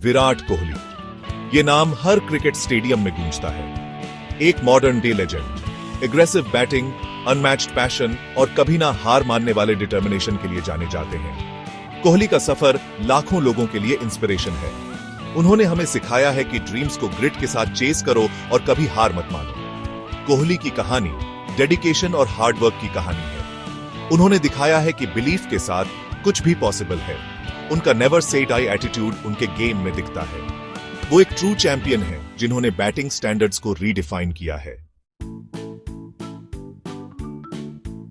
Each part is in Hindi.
विराट कोहली। ये नाम हर क्रिकेट स्टेडियम में गूंजता है। एक modern day legend, aggressive batting, unmatched passion और कभी ना हार मानने वाले डिटर्मिनेशन के लिए जाने जाते हैं। कोहली का सफर लाखों लोगों के लिए इंस्पिरेशन है। उन्होंने हमें सिखाया है कि ड्रीम्स को ग्रिट के साथ चेस करो और कभी हार मत मानो। कोहली की कहानी डेडिकेशन और हार्डवर्क की कहानी है। उन्होंने दिखाया है कि बिलीफ के साथ कुछ भी पॉसिबल है। उनका नेवर से डाई एटीट्यूड उनके गेम में दिखता है। वो एक ट्रू चैंपियन है जिन्होंने बैटिंग स्टैंडर्ड्स को रीडिफाइन किया है।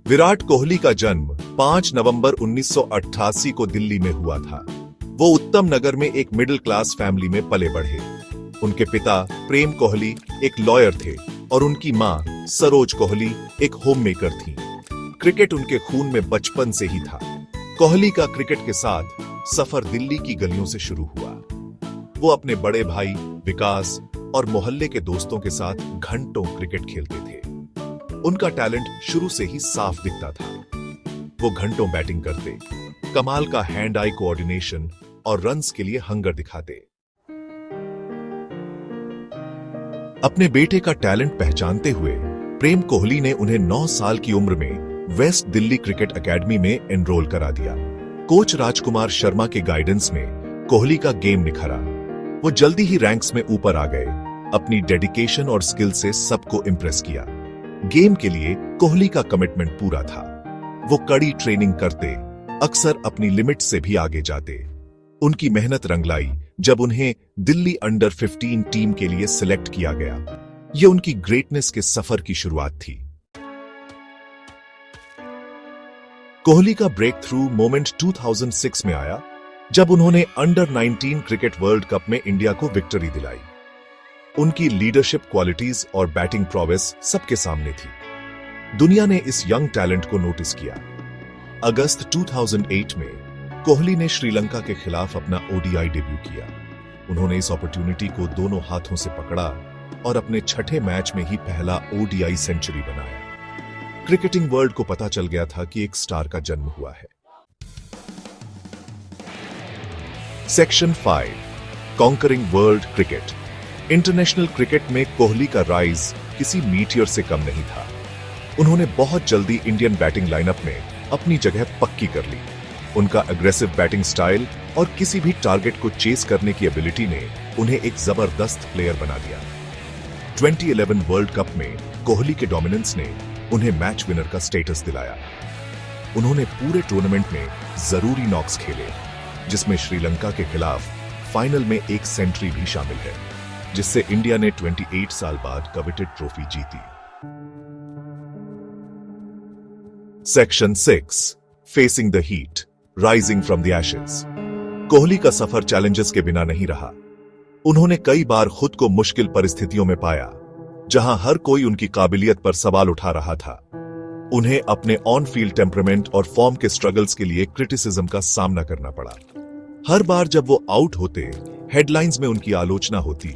विराट कोहली का जन्म 5 नवंबर 1988 को दिल्ली में हुआ था। वो उत्तम नगर में एक मिडिल क्लास फैमिली में पले बढ़े। उनके पिता प्रेम कोहली एक लॉयर थे और उनकी मां सरोज कोहली एक होममेकर थी। क्रिकेट उनके खून में बचपन से ही था। कोहली का क्रिकेट के साथ सफर दिल्ली की गलियों से शुरू हुआ। वो अपने बड़े भाई विकास और मोहल्ले के दोस्तों के साथ घंटों क्रिकेट खेलते थे। उनका टैलेंट शुरू से ही साफ दिखता था। वो घंटों बैटिंग करते, कमाल का हैंड आई कोऑर्डिनेशन और रन्स के लिए हंगर दिखाते। अपने बेटे का टैलेंट पहचानते हुए प्रेम कोहली ने उन्हें 9 साल की उम्र में वेस्ट दिल्ली क्रिकेट एकेडमी में एनरोल करा दिया। कोच राजकुमार शर्मा के गाइडेंस में कोहली का गेम निखरा। वो जल्दी ही रैंक्स में ऊपर आ गए। अपनी डेडिकेशन और स्किल से सबको इंप्रेस किया। गेम के लिए कोहली का कमिटमेंट पूरा था। वो कड़ी ट्रेनिंग करते, अक्सर अपनी लिमिट से भी आगे जाते। उनकी मेहनत रंग लाई जब उन्हें दिल्ली अंडर 15 टीम के लिए सिलेक्ट किया गया। ये उनकी ग्रेटनेस के सफर की शुरुआत थी। कोहली का ब्रेक थ्रू मोमेंट 2006 में आया जब उन्होंने अंडर 19 क्रिकेट वर्ल्ड कप में इंडिया को विक्ट्री दिलाई। उनकी लीडरशिप क्वालिटीज और बैटिंग प्रोवेस सबके सामने थी। दुनिया ने इस यंग टैलेंट को नोटिस किया। अगस्त 2008 में कोहली ने श्रीलंका के खिलाफ अपना ओडीआई डेब्यू किया। उन्होंने इस अपॉर्चुनिटी को दोनों हाथों से पकड़ा और अपने छठे मैच में ही पहला ओडीआई सेंचुरी बनाया। क्रिकेटिंग वर्ल्ड को पता चल गया था कि एक स्टार का जन्म हुआ है। Section 5 conquering world cricket. International cricket में कोहली का राइज किसी मीटियर से कम नहीं था। उन्होंने बहुत जल्दी इंडियन बैटिंग लाइनअप में अपनी जगह पक्की कर ली। उनका अग्रेसिव बैटिंग स्टाइल और किसी भी टारगेट को चेस करने की एबिलिटी ने उन्हें एक जबरदस्त प्लेयर बना दिया। 2011 वर्ल्ड कप में कोहली के डोमिनेंस ने उन्हें मैच विनर का स्टेटस दिलाया। उन्होंने पूरे टूर्नामेंट में जरूरी नॉक्स खेले, जिसमें श्रीलंका के खिलाफ फाइनल में एक सेंचुरी भी शामिल है, जिससे इंडिया ने 28 साल बाद कवेटेड ट्रॉफी जीती। Section 6 facing the heat, rising from the ashes. Kohli का सफर चैलेंजेस के बिना नहीं रहा। उन्होंने कई बार खुद को मुश्किल परिस्थितियों में पाया, जहां हर कोई उनकी काबिलियत पर सवाल उठा रहा था। उन्हें अपने ऑन फील्ड टेम्परामेंट और फॉर्म के स्ट्रगल्स के लिए क्रिटिसिज्म का सामना करना पड़ा। हर बार जब वो आउट होते, हेडलाइंस में उनकी आलोचना होती।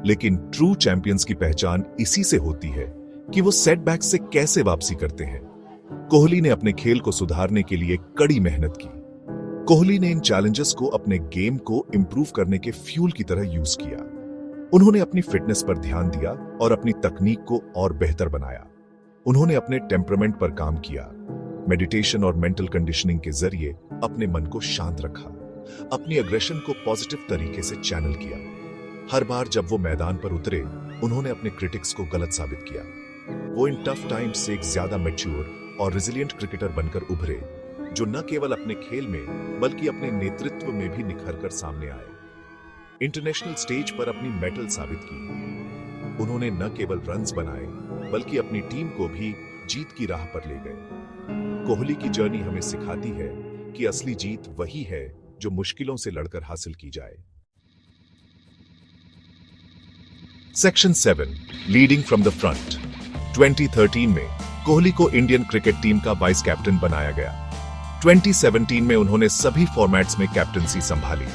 लेकिन ट्रू चैंपियंस की पहचान इसी से होती है कि वो सेटबैक से कैसे वापसी करते हैं। कोहली ने अपने खेल को सुधारने के लिए कड़ी मेहनत की। कोहली ने इन चैलेंजेस को अपने गेम को इंप्रूव करने के फ्यूल की तरह यूज किया। उन्होंने अपनी फिटनेस पर ध्यान दिया और अपनी तकनीक को और बेहतर बनाया। उन्होंने अपने टेम्परामेंट पर काम किया, मेडिटेशन और मेंटल कंडीशनिंग के जरिए अपने मन को शांत रखा, अपनी अग्रेशन को पॉजिटिव तरीके से चैनल किया। हर बार जब वो मैदान पर उतरे, उन्होंने अपने क्रिटिक्स को गलत साबित किया। वो इन टफ टाइम्स से एक ज्यादा मैच्योर और रेजिलिएंट क्रिकेटर बनकर उभरे, जो न केवल अपने खेल में बल्कि अपने नेतृत्व में भी निखर कर सामने आए। इंटरनेशनल स्टेज पर अपनी मेटल साबित की। उन्होंने न केवल रन्स बनाए बल्कि अपनी टीम को भी जीत की राह पर ले गए। कोहली की जर्नी हमें सिखाती है कि असली जीत वही है जो मुश्किलों से लड़कर हासिल की जाए। Section 7 leading from the front. 2013 में कोहली को इंडियन क्रिकेट टीम का वाइस कैप्टन बनाया गया। 2017 में उन्होंने सभी फॉर्मेट्स में कैप्टनसी संभाली।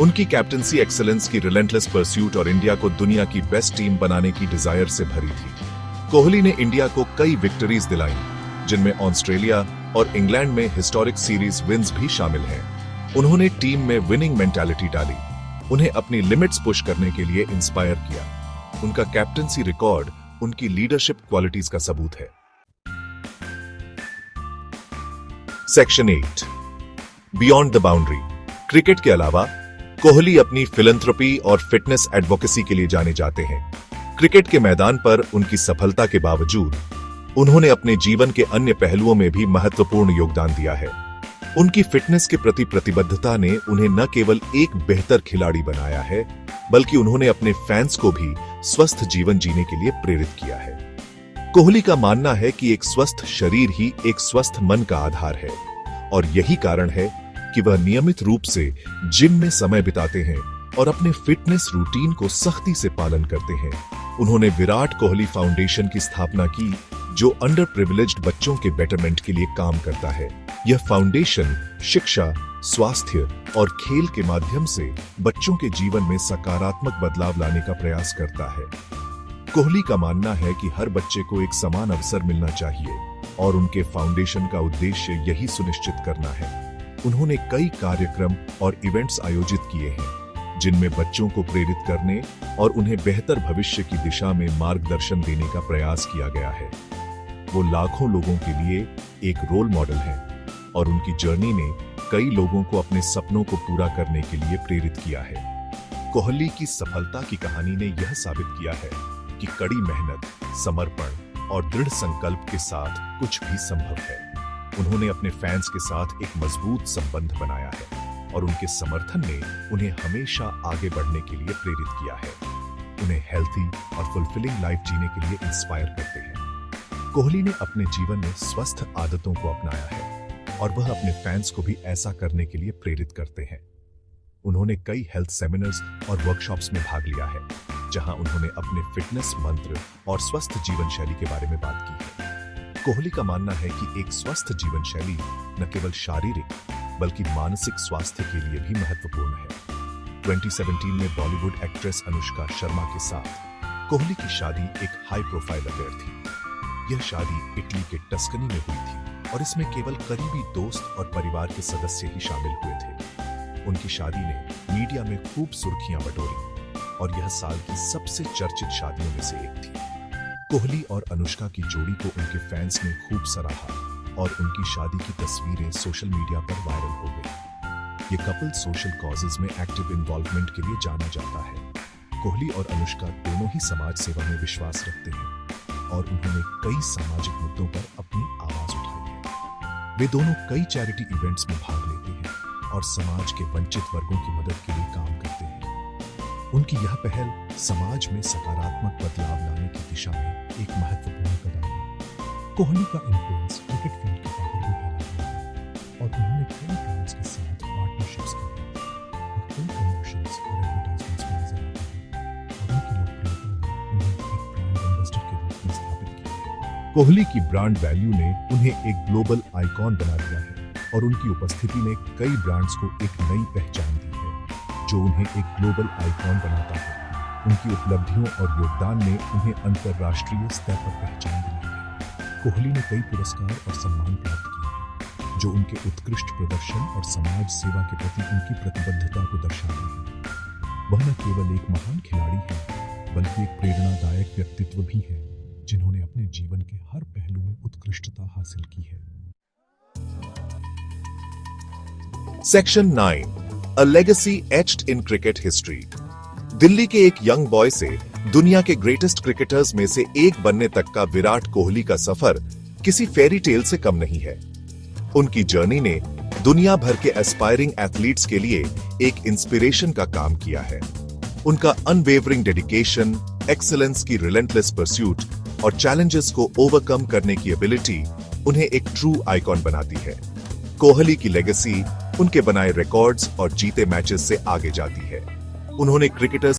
उनकी कैप्टनसी एक्सेलेंस की रिलेंटलेस परस्यूट और इंडिया को दुनिया की बेस्ट टीम बनाने की डिजायर से भरी थी। कोहली ने इंडिया को कई विक्ट्रीज दिलाई, जिनमें ऑस्ट्रेलिया और इंग्लैंड में हिस्टोरिक सीरीज विन्स भी शामिल हैं। उन्होंने टीम में विनिंग मेंटालिटी डाली, उन्हें अपनी लिमिट्स पुश करने के लिए इंस्पायर किया। उनका कैप्टनसी रिकॉर्ड उनकी लीडरशिप क्वालिटीज का सबूत है। Section 8 beyond the boundary. Cricket के अलावा कोहली अपनी फिलैंथ्रोपी और फिटनेस एडवोकेसी के लिए जाने जाते हैं। क्रिकेट के मैदान पर उनकी सफलता के बावजूद उन्होंने अपने जीवन के अन्य पहलुओं में भी महत्वपूर्ण योगदान दिया है। उनकी फिटनेस के प्रति प्रतिबद्धता ने उन्हें न केवल एक बेहतर खिलाड़ी बनाया है, बल्कि उन्होंने अपने फैंस को भी स्वस्थ जीवन जीने के लिए प्रेरित किया है। कोहली का मानना है कि एक स्वस्थ शरीर ही एक स्वस्थ मन का आधार है, और यही कारण है कि वह नियमित रूप से जिम में समय बिताते हैं और अपने फिटनेस रूटीन को सख्ती से पालन करते हैं। उन्होंने विराट कोहली फाउंडेशन की स्थापना की, जो अंडर प्रिविलेज्ड बच्चों के बेटरमेंट के लिए काम करता है। यह फाउंडेशन शिक्षा, स्वास्थ्य और खेल के माध्यम से बच्चों के जीवन में सकारात्मक बदलाव लाने का प्रयास करता है। कोहली का मानना है कि हर बच्चे को एक समान अवसर मिलना चाहिए, और उनके फाउंडेशन का उद्देश्य यही सुनिश्चित करना है। उन्होंने कई कार्यक्रम और इवेंट्स आयोजित किए हैं, जिनमें बच्चों को प्रेरित करने और उन्हें बेहतर भविष्य की दिशा में मार्गदर्शन देने का प्रयास किया गया है। वो लाखों लोगों के लिए एक रोल मॉडल हैं, और उनकी जर्नी ने कई लोगों को अपने सपनों को पूरा करने के लिए प्रेरित किया है। कोहली की सफलता की कहानी ने यह साबित किया है कि कड़ी मेहनत, समर्पण और दृढ़ संकल्प के साथ कुछ भी संभव है। उन्होंने अपने फैंस के साथ एक मजबूत संबंध बनाया है, और उनके समर्थन ने उन्हें हमेशा आगे बढ़ने के लिए प्रेरित किया है। उन्हें हेल्थी और फुलफिलिंग लाइफ जीने के लिए इंस्पायर करते हैं। कोहली ने अपने जीवन में स्वस्थ आदतों को अपनाया है, और वह अपने फैंस को भी ऐसा करने के लिए प्रेरित करते हैं। उन्होंने कई हेल्थ सेमिनार्स और वर्कशॉप्स में भाग लिया है, जहां उन्होंने अपने फिटनेस मंत्र और स्वस्थ जीवन शैली के बारे में बात की है। कोहली का मानना है कि एक स्वस्थ जीवन शैली न केवल शारीरिक बल्कि मानसिक स्वास्थ्य के लिए भी महत्वपूर्ण है। 2017 में बॉलीवुड एक्ट्रेस अनुष्का शर्मा के साथ कोहली की शादी एक हाई प्रोफाइल अफेयर थी। यह शादी इटली के टस्कनी में हुई थी, और इसमें केवल करीबी दोस्त और परिवार के सदस्य ही शामिल हुए थे। उनकी शादी ने मीडिया में खूब सुर्खियां बटोरी, और यह साल की सबसे चर्चित शादियों में से एक थी। कोहली और अनुष्का की जोड़ी को उनके फैंस ने खूब सराहा, और उनकी शादी की तस्वीरें सोशल मीडिया पर वायरल हो गई। ये कपल सोशल कॉजेज में एक्टिव इन्वॉल्वमेंट के लिए जाना जाता है। कोहली और अनुष्का दोनों ही समाज सेवा में विश्वास रखते हैं, और उन्होंने कई सामाजिक मुद्दों पर अपनी आवाज उठाई है। वे दोनों कई चैरिटी इवेंट्स में भाग लेते हैं और समाज के वंचित वर्गों की मदद के लिए काम करते हैं। उनकी यह पहल समाज में सकारात्मक बदलाव लाने की दिशा में एक महत्वपूर्ण कदम है। कोहली का इन्फ्लुएंस क्रिकेट फील्ड के बाहर भी फैला हुआ है, और उन्होंने कई ब्रांड्स के साथ पार्टनरशिप्स की हैं, और कई प्रमोशंस और एडवर्टाइजमेंट्स में नजर आते हैं, और उनकी लोकप्रियता ने उन्हें एक ब्रांड एम्बेसडर के रूप में स्थापित किया है। कोहली की ब्रांड वैल्यू ने उन्हें एक ग्लोबल आइकॉन बना दिया है, और उनकी उपस्थिति ने कई ब्रांड्स को एक नई पहचान दी है, जो उन्हें एक ग्लोबल आइकॉन बनाता है। उनकी उपलब्धियों और योगदान ने उन्हें अंतर्राष्ट्रीय स्तर पर पहचान दिलाई है। कोहली ने कई पुरस्कार और सम्मान प्राप्त किए हैं, जो उनके उत्कृष्ट प्रदर्शन और समाज सेवा के प्रति उनकी प्रतिबद्धता को दर्शाते हैं। वह न केवल एक महान खिलाड़ी है, बल्कि एक प्रेरणादायक व्यक्तित्व भी है, जिन्होंने अपने जीवन के हर पहलू में उत्कृष्टता हासिल की है। Section 9 A legacy etched in cricket history। Delhi के एक यंग बॉय से दुनिया के ग्रेटेस्ट क्रिकेटर्स में से एक बनने तक का विराट कोहली का सफर किसी फेरी टेल से कम नहीं है। उनकी जर्नी ने दुनिया भर के एस्पायरिंग एथलीट्स के लिए एक इंस्पिरेशन का काम किया है। उनका अनवेवरिंग डेडिकेशन, एक्सीलेंस की रिलेंटलेस परस्यूट और चैलेंजेस को ओवरकम करने की एबिलिटी उन्हें एक ट्रू आइकॉन बनाती है। कोहली की लेगेसी उनके बनाए रिकॉर्ड्स और जीते मैचेस से आगे जाती है। उन्होंने क्रिकेटर्स